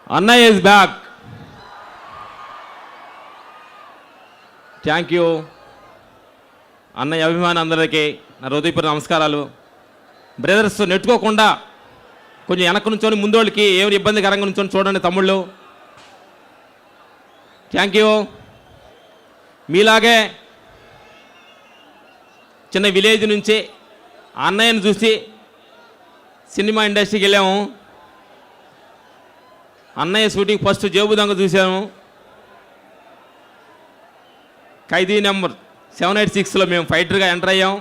అన్నయ్య is back. Thank you అన్నయ్య అభిమాని అందరికీ నా హృదయపూర్వక నమస్కారాలు. బ్రదర్స్ నెట్టుకోకుండా కొంచెం వెనక నుంచొని ముందోళ్ళకి ఏమి ఇబ్బందికరంగా నుంచొని చూడండి తమ్ముళ్ళు. Thank you. మీలాగే చిన్న విలేజ్ నుంచి అన్నయ్యను చూసి సినిమా ఇండస్ట్రీకి వెళ్ళాము. అన్నయ్య షూటింగ్ ఫస్ట్ జేబు దొంగ చూసాము. ఖైదీ నెంబర్ 786లో మేము ఫైటర్గా ఎంటర్ అయ్యాం.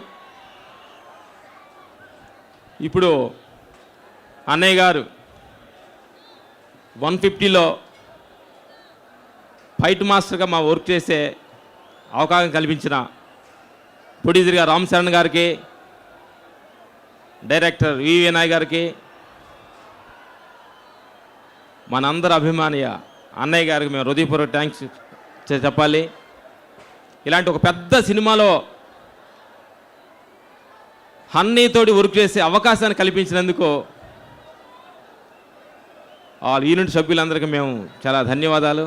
ఇప్పుడు అన్నయ్య గారు 150లో ఫైట్ మాస్టర్గా మా వర్క్ చేసే అవకాశం కల్పించిన ప్రొడ్యూసర్గా రామ్ చరణ్ గారికి, డైరెక్టర్ వివి నాయ్ గారికి, మనందరి అభిమానియ అన్నయ్య గారికి మేము హృదయపూర్వక థ్యాంక్స్ చెప్పాలి. ఇలాంటి ఒక పెద్ద సినిమాలో అన్నయ్యతోటి వర్క్ చేసే అవకాశాన్ని కల్పించినందుకు ఆ యూనిట్ సభ్యులందరికీ మేము చాలా ధన్యవాదాలు.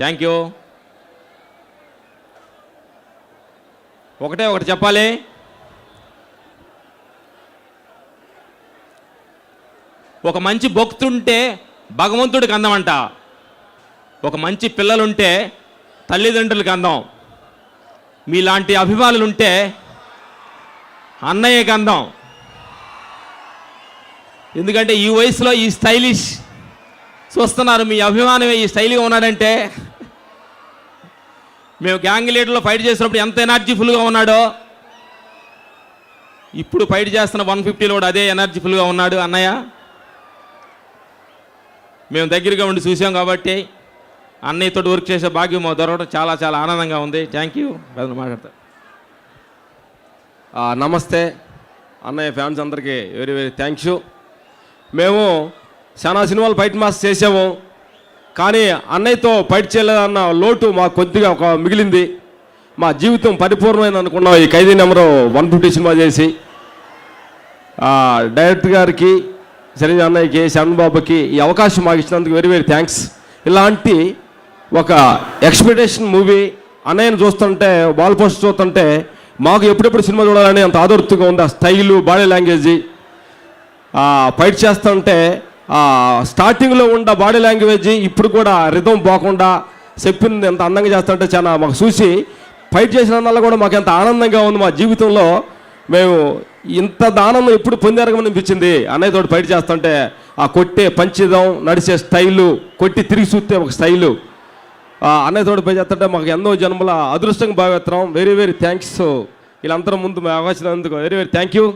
Thank you. ఒకటి చెప్పాలి. ఒక మంచి భక్తుంటే భగవంతుడికి అందమంట, ఒక మంచి పిల్లలుంటే తల్లిదండ్రులకి అందం, మీలాంటి అభిమానులుంటే అన్నయ్యకి అందం. ఎందుకంటే ఈ వయసులో ఈ స్టైలిష్ చూస్తున్నారు, మీ అభిమానమే ఈ స్టైల్గా ఉన్నాడంటే, మేము గ్యాంగ్ లీడర్లో ఫైట్ చేసినప్పుడు ఎంత ఎనర్జీఫుల్గా ఉన్నాడో ఇప్పుడు ఫైట్ చేస్తున్న 150లో కూడా అదే ఎనర్జీఫుల్గా ఉన్నాడు అన్నయ్య. మేము దగ్గరగా ఉండి చూసాం కాబట్టి అన్నయ్యతో వర్క్ చేసే భాగ్యం మాకు దొరకడం చాలా చాలా ఆనందంగా ఉంది. Thank you. మాట్లాడతా. నమస్తే అన్నయ్య ఫ్యాన్స్ అందరికీ వెరీ వెరీ థ్యాంక్స్. మేము చాలా సినిమాలు ఫైట్ మాస్టర్ చేసాము, కానీ అన్నయ్యతో ఫైట్ చేయలేదన్న లోటు మాకు కొద్దిగా ఒక మిగిలింది. మా జీవితం పరిపూర్ణమైంది అనుకున్నాం ఈ ఖైదీ నెంబర్ 150 సినిమా చేసి. డైరెక్టర్ గారికి, సరైన అన్నయ్యకి, శరణ్ బాబుకి ఈ అవకాశం మాకు ఇచ్చినందుకు వెరీ వెరీ థ్యాంక్స్. ఇలాంటి ఒక ఎక్స్పెక్టేషన్ మూవీ అన్నయ్యను చూస్తుంటే, వాల్ పోస్ట్ చూస్తుంటే మాకు ఎప్పుడెప్పుడు సినిమా చూడాలని అంత ఆదుర్తిగా ఉంది. ఆ స్టైలు, బాడీ లాంగ్వేజ్, ఫైట్ చేస్తుంటే స్టార్టింగ్లో ఉన్న బాడీ లాంగ్వేజ్ ఇప్పుడు కూడా రిథం పోకుండా చెప్పింది ఎంత అందంగా చేస్తుంటే చాలా మాకు చూసి ఫైట్ చేసినందువల్ల కూడా మాకు ఎంత ఆనందంగా ఉంది. మా జీవితంలో మేము ఇంత ఆనందం ఎప్పుడు పొందారని అనిపించింది అన్నయ్యతోటి ఫైట్ చేస్తుంటే. ఆ కొట్టే పంచిదం, నడిచే స్టైలు, కొట్టి తిరిగి చూస్తే ఒక స్టైలు, అన్నయ్యతోటి ఫైట్ చేస్తుంటే మాకు ఎన్నో జన్మల అదృష్టంగా భావిస్తున్నాం. Very very thanks. వీళ్ళందరూ ముందు అవకాశం వెరీ వెరీ థ్యాంక్ యూ.